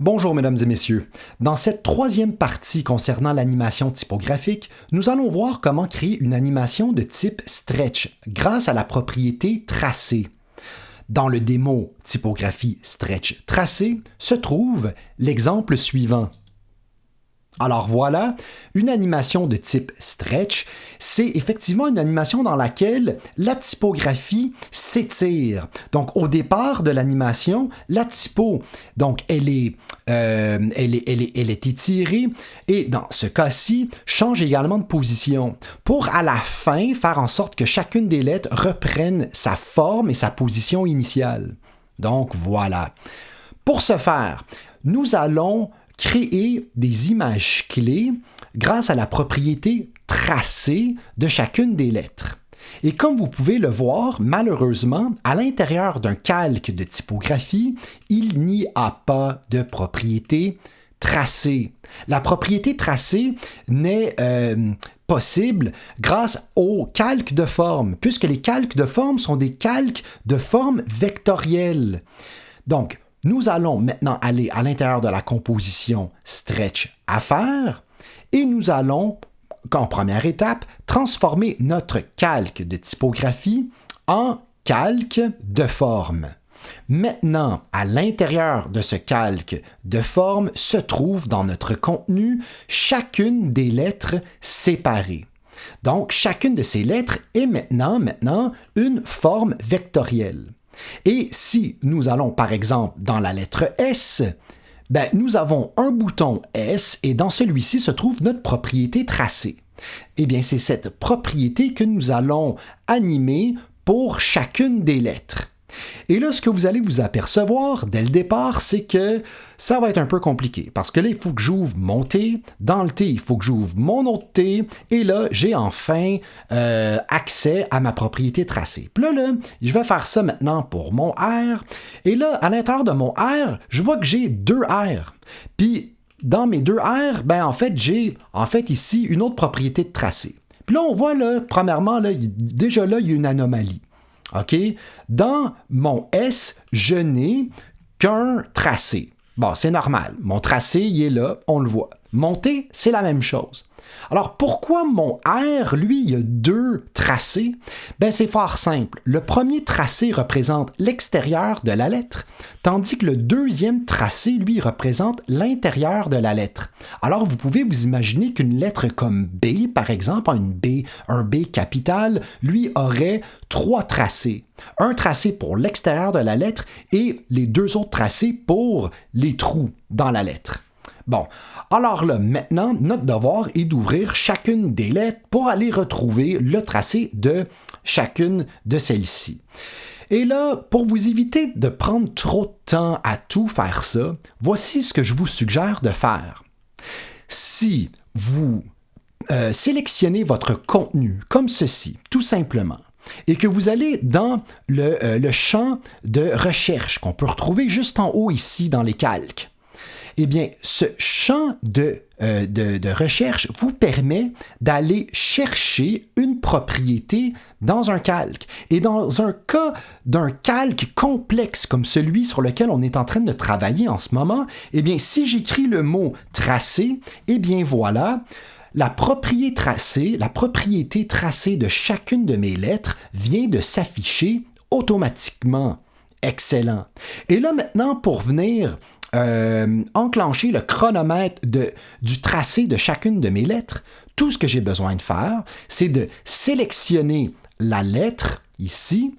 Bonjour mesdames et messieurs. Dans cette troisième partie concernant l'animation typographique, nous allons voir comment créer une animation de type stretch grâce à la propriété tracé. Dans le démo typographie stretch tracé se trouve l'exemple suivant. Alors voilà, une animation de type stretch, c'est effectivement une animation dans laquelle la typographie s'étire. Donc au départ de l'animation, la typo, donc elle est étirée et dans ce cas-ci, change également de position pour à la fin faire en sorte que chacune des lettres reprenne sa forme et sa position initiale. Donc voilà. Pour ce faire, nous allons créer des images clés grâce à la propriété tracée de chacune des lettres. Et comme vous pouvez le voir, malheureusement, à l'intérieur d'un calque de typographie, il n'y a pas de propriété tracée. La propriété tracée n'est possible grâce aux calques de forme, puisque les calques de forme sont des calques de forme vectorielle. Donc, nous allons maintenant aller à l'intérieur de la composition Stretch à faire et nous allons, en première étape, transformer notre calque de typographie en calque de forme. Maintenant, à l'intérieur de ce calque de forme se trouve dans notre contenu chacune des lettres séparées. Donc, chacune de ces lettres est maintenant une forme vectorielle. Et si nous allons par exemple dans la lettre S, nous avons un bouton S et dans celui-ci se trouve notre propriété tracée. Eh bien, c'est cette propriété que nous allons animer pour chacune des lettres. Et là, ce que vous allez vous apercevoir dès le départ, c'est que ça va être un peu compliqué parce que là, il faut que j'ouvre mon T. Dans le T, il faut que j'ouvre mon autre T. Et là, j'ai enfin accès à ma propriété tracée. Puis là, je vais faire ça maintenant pour mon R. Et là, à l'intérieur de mon R, je vois que j'ai deux R. Puis, dans mes deux R, j'ai ici une autre propriété de tracé. Puis là, on voit, premièrement, déjà là, il y a une anomalie. OK? Dans mon S, je n'ai qu'un tracé. Bon, c'est normal. Mon tracé, il est là, on le voit. Mon T, c'est la même chose. Alors, pourquoi mon R, lui, il a deux tracés? C'est fort simple. Le premier tracé représente l'extérieur de la lettre, tandis que le deuxième tracé, lui, représente l'intérieur de la lettre. Alors, vous pouvez vous imaginer qu'une lettre comme B, par exemple, un B capital, lui, aurait trois tracés. Un tracé pour l'extérieur de la lettre et les deux autres tracés pour les trous dans la lettre. Bon, alors là, maintenant, notre devoir est d'ouvrir chacune des lettres pour aller retrouver le tracé de chacune de celles-ci. Et là, pour vous éviter de prendre trop de temps à tout faire ça, voici ce que je vous suggère de faire. Si vous sélectionnez votre contenu comme ceci, tout simplement, et que vous allez dans le champ de recherche qu'on peut retrouver juste en haut ici dans les calques, eh bien, ce champ de recherche vous permet d'aller chercher une propriété dans un calque. Et dans un cas d'un calque complexe comme celui sur lequel on est en train de travailler en ce moment, eh bien, si j'écris le mot « tracé », eh bien voilà, la propriété tracée de chacune de mes lettres vient de s'afficher automatiquement. Excellent. Et là, maintenant, pour venir enclencher le chronomètre du tracé de chacune de mes lettres, tout ce que j'ai besoin de faire, c'est de sélectionner la lettre ici,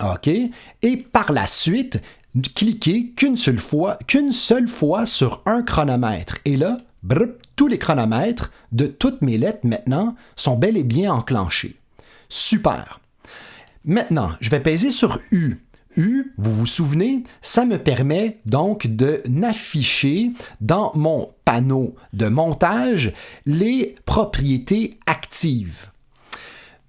OK, et par la suite, cliquer qu'une seule fois sur un chronomètre. Et là, tous les chronomètres de toutes mes lettres maintenant sont bel et bien enclenchés. Super. Maintenant, je vais peser sur U. U, vous vous souvenez, ça me permet donc de n'afficher dans mon panneau de montage les propriétés actives.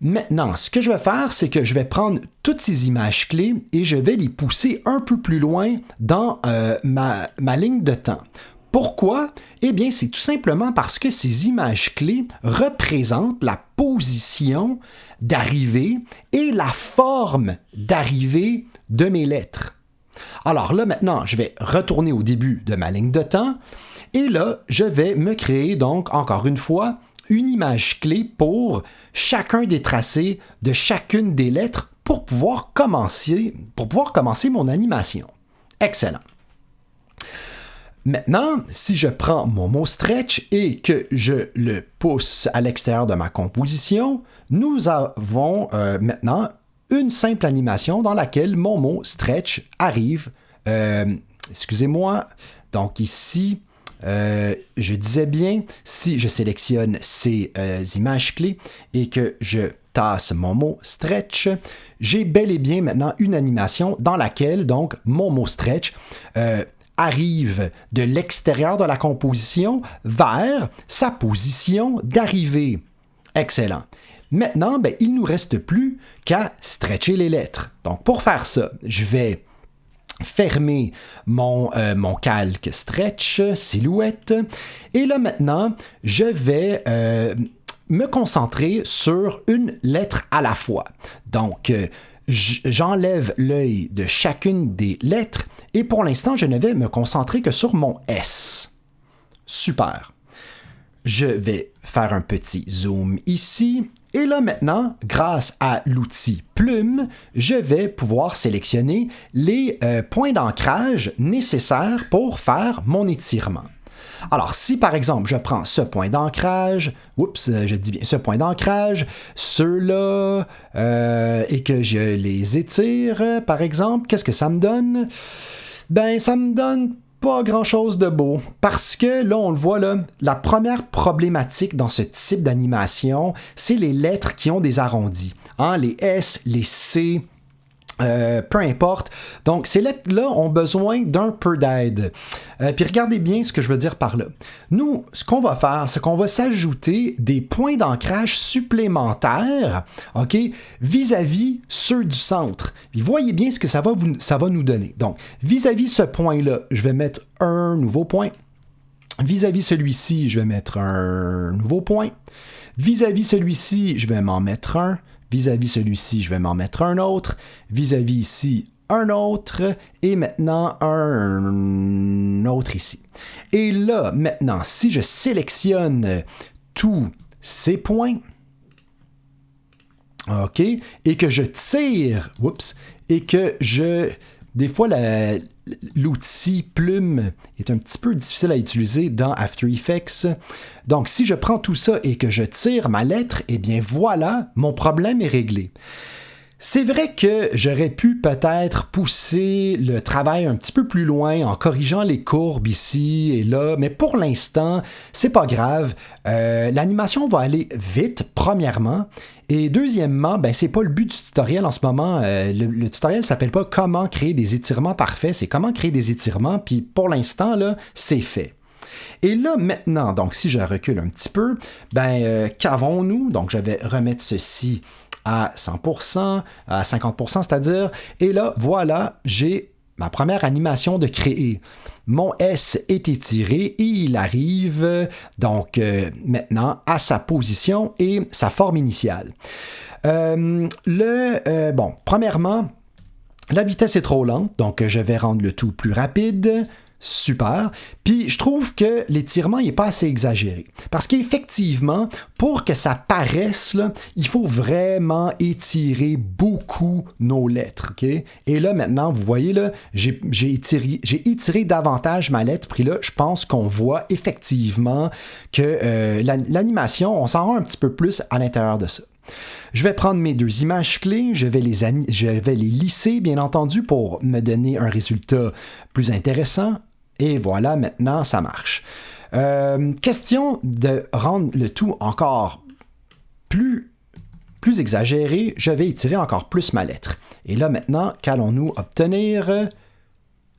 Maintenant, ce que je vais faire, c'est que je vais prendre toutes ces images clés et je vais les pousser un peu plus loin dans ma ligne de temps. Pourquoi? Eh bien, c'est tout simplement parce que ces images clés représentent la position d'arrivée et la forme d'arrivée de mes lettres. Alors là, maintenant, je vais retourner au début de ma ligne de temps. Et là, je vais me créer donc, encore une fois, une image clé pour chacun des tracés de chacune des lettres pour pouvoir commencer mon animation. Excellent. Maintenant, si je prends mon mot stretch et que je le pousse à l'extérieur de ma composition, nous avons maintenant une simple animation dans laquelle mon mot stretch arrive. Excusez-moi, donc ici, je disais bien, si je sélectionne ces images clés et que je tasse mon mot stretch, j'ai bel et bien maintenant une animation dans laquelle donc mon mot stretch arrive de l'extérieur de la composition vers sa position d'arrivée. Excellent. Maintenant, il ne nous reste plus qu'à stretcher les lettres. Donc, pour faire ça, je vais fermer mon calque stretch, silhouette. Et là, maintenant, je vais me concentrer sur une lettre à la fois. Donc, j'enlève l'œil de chacune des lettres et pour l'instant, je ne vais me concentrer que sur mon S. Super. Je vais faire un petit zoom ici. Et là maintenant, grâce à l'outil Plume, je vais pouvoir sélectionner les points d'ancrage nécessaires pour faire mon étirement. Alors, si par exemple, je prends ce point d'ancrage, je dis bien ce point d'ancrage, ceux-là, et que je les étire, par exemple, qu'est-ce que ça me donne? Ça me donne pas grand-chose de beau, parce que là, on le voit, là, la première problématique dans ce type d'animation, c'est les lettres qui ont des arrondis. Les S, les C, peu importe. Donc, ces lettres-là ont besoin d'un peu d'aide. Puis regardez bien ce que je veux dire par là. Nous, ce qu'on va faire, c'est qu'on va s'ajouter des points d'ancrage supplémentaires, OK, vis-à-vis ceux du centre. Puis voyez bien ce que ça va nous donner. Donc, vis-à-vis ce point-là, je vais mettre un nouveau point. Vis-à-vis celui-ci, je vais mettre un nouveau point. Vis-à-vis celui-ci, je vais m'en mettre un. Vis-à-vis celui-ci, je vais m'en mettre un autre. Vis-à-vis ici, un autre. Et maintenant, un autre ici. Et là, maintenant, si je sélectionne tous ces points, OK, et que je tire, et que des fois, l'outil Plume est un petit peu difficile à utiliser dans After Effects. Donc, si je prends tout ça et que je tire ma lettre, eh bien voilà, mon problème est réglé. C'est vrai que j'aurais pu peut-être pousser le travail un petit peu plus loin en corrigeant les courbes ici et là, mais pour l'instant, c'est pas grave. L'animation va aller vite, premièrement. Et deuxièmement, c'est pas le but du tutoriel en ce moment. Le tutoriel s'appelle pas comment créer des étirements parfaits, c'est comment créer des étirements, puis pour l'instant, là, c'est fait. Et là, maintenant, donc si je recule un petit peu, qu'avons-nous? Donc, je vais remettre ceci à 100%, à 50%, c'est-à-dire, et là, voilà, j'ai ma première animation de créer. Mon S est étiré et il arrive donc maintenant à sa position et sa forme initiale. Premièrement, la vitesse est trop lente, donc je vais rendre le tout plus rapide. Super. Puis je trouve que l'étirement n'est pas assez exagéré. Parce qu'effectivement, pour que ça paraisse, là, il faut vraiment étirer beaucoup nos lettres. Okay? Et là, maintenant, vous voyez, là, j'ai étiré davantage ma lettre. Puis là, je pense qu'on voit effectivement que l'animation, on s'en rend un petit peu plus à l'intérieur de ça. Je vais prendre mes deux images clés, je vais les lisser, bien entendu, pour me donner un résultat plus intéressant. Et voilà, maintenant, ça marche. Question de rendre le tout encore plus exagéré, je vais étirer encore plus ma lettre. Et là, maintenant, qu'allons-nous obtenir?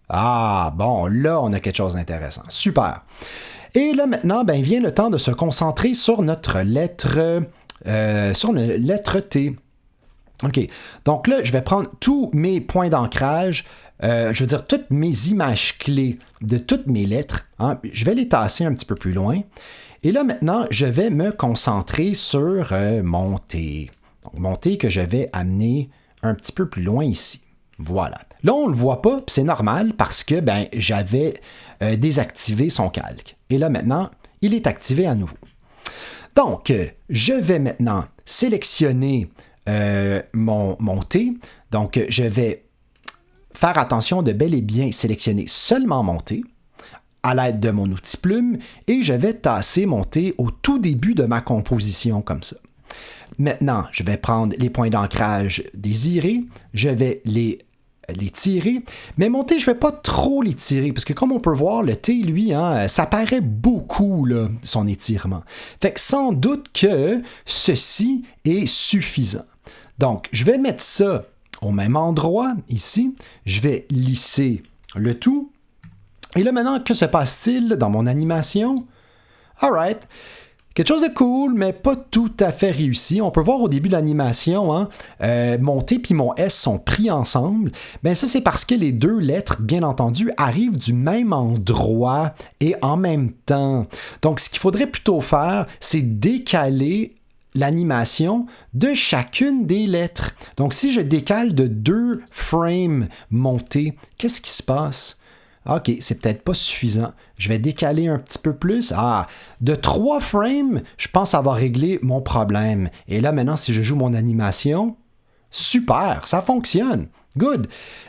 Ah, bon, là, on a quelque chose d'intéressant. Super. Et là, maintenant, vient le temps de se concentrer sur notre lettre... T. OK. Donc là, je vais prendre tous mes points d'ancrage, je veux dire toutes mes images clés de toutes mes lettres. Je vais les tasser un petit peu plus loin. Et là, maintenant, je vais me concentrer sur mon T. Donc, mon T que je vais amener un petit peu plus loin ici. Voilà. Là, on ne le voit pas, puis c'est normal parce que j'avais désactivé son calque. Et là, maintenant, il est activé à nouveau. Donc, je vais maintenant sélectionner mon T. Donc, je vais faire attention de bel et bien sélectionner seulement mon T à l'aide de mon outil plume et je vais tasser mon T au tout début de ma composition comme ça. Maintenant, je vais prendre les points d'ancrage désirés, je vais les tirer, mais mon T, je ne vais pas trop les tirer, parce que comme on peut voir, le T, lui, ça paraît beaucoup, là, son étirement. Fait que sans doute que ceci est suffisant. Donc, je vais mettre ça au même endroit, ici, je vais lisser le tout, et là maintenant, que se passe-t-il dans mon animation? Alright. Quelque chose de cool, mais pas tout à fait réussi. On peut voir au début de l'animation, mon T et mon S sont pris ensemble. Ben ça, c'est parce que les deux lettres, bien entendu, arrivent du même endroit et en même temps. Donc, ce qu'il faudrait plutôt faire, c'est décaler l'animation de chacune des lettres. Donc, si je décale de 2 frames mon T, qu'est-ce qui se passe? OK, c'est peut-être pas suffisant. Je vais décaler un petit peu plus. De 3 frames, je pense avoir réglé mon problème. Et là, maintenant, si je joue mon animation, super, ça fonctionne. Good.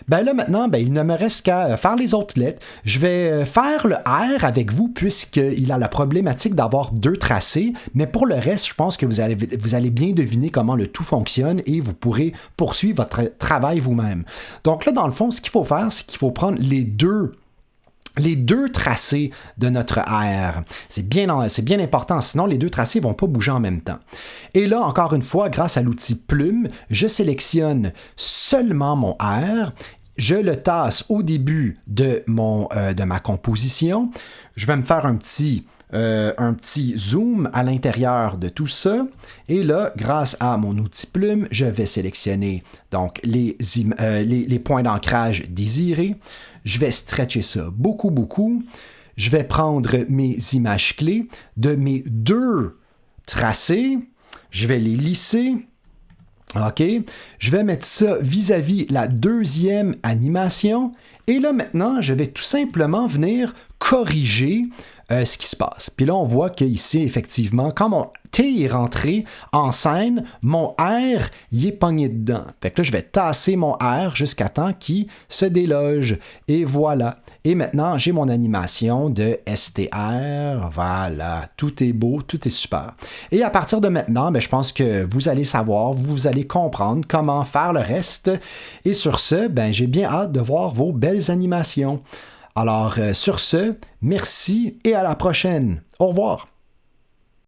Ben là, maintenant, il ne me reste qu'à faire les autres lettres. Je vais faire le R avec vous puisqu'il a la problématique d'avoir 2 tracés. Mais pour le reste, je pense que vous allez bien deviner comment le tout fonctionne et vous pourrez poursuivre votre travail vous-même. Donc là, dans le fond, ce qu'il faut faire, c'est qu'il faut prendre les deux tracés de notre R. C'est bien important, sinon les 2 tracés ne vont pas bouger en même temps. Et là, encore une fois, grâce à l'outil plume, je sélectionne seulement mon R, je le tasse au début de ma composition, je vais me faire un petit zoom à l'intérieur de tout ça. Et là, grâce à mon outil plume, je vais sélectionner donc les points d'ancrage désirés. Je vais stretcher ça beaucoup. Je vais prendre mes images clés de mes 2 tracés. Je vais les lisser. OK. Je vais mettre ça vis-à-vis la 2e animation. Et là, maintenant, je vais tout simplement venir corriger ce qui se passe. Puis là, on voit qu'ici, effectivement, quand mon T est rentré en scène, mon R y est pogné dedans. Fait que là, je vais tasser mon R jusqu'à temps qu'il se déloge. Et voilà. Et maintenant, j'ai mon animation de STR. Voilà. Tout est beau, tout est super. Et à partir de maintenant, je pense que vous allez savoir, vous allez comprendre comment faire le reste. Et sur ce, j'ai bien hâte de voir vos belles animations. Alors, sur ce, merci et à la prochaine. Au revoir.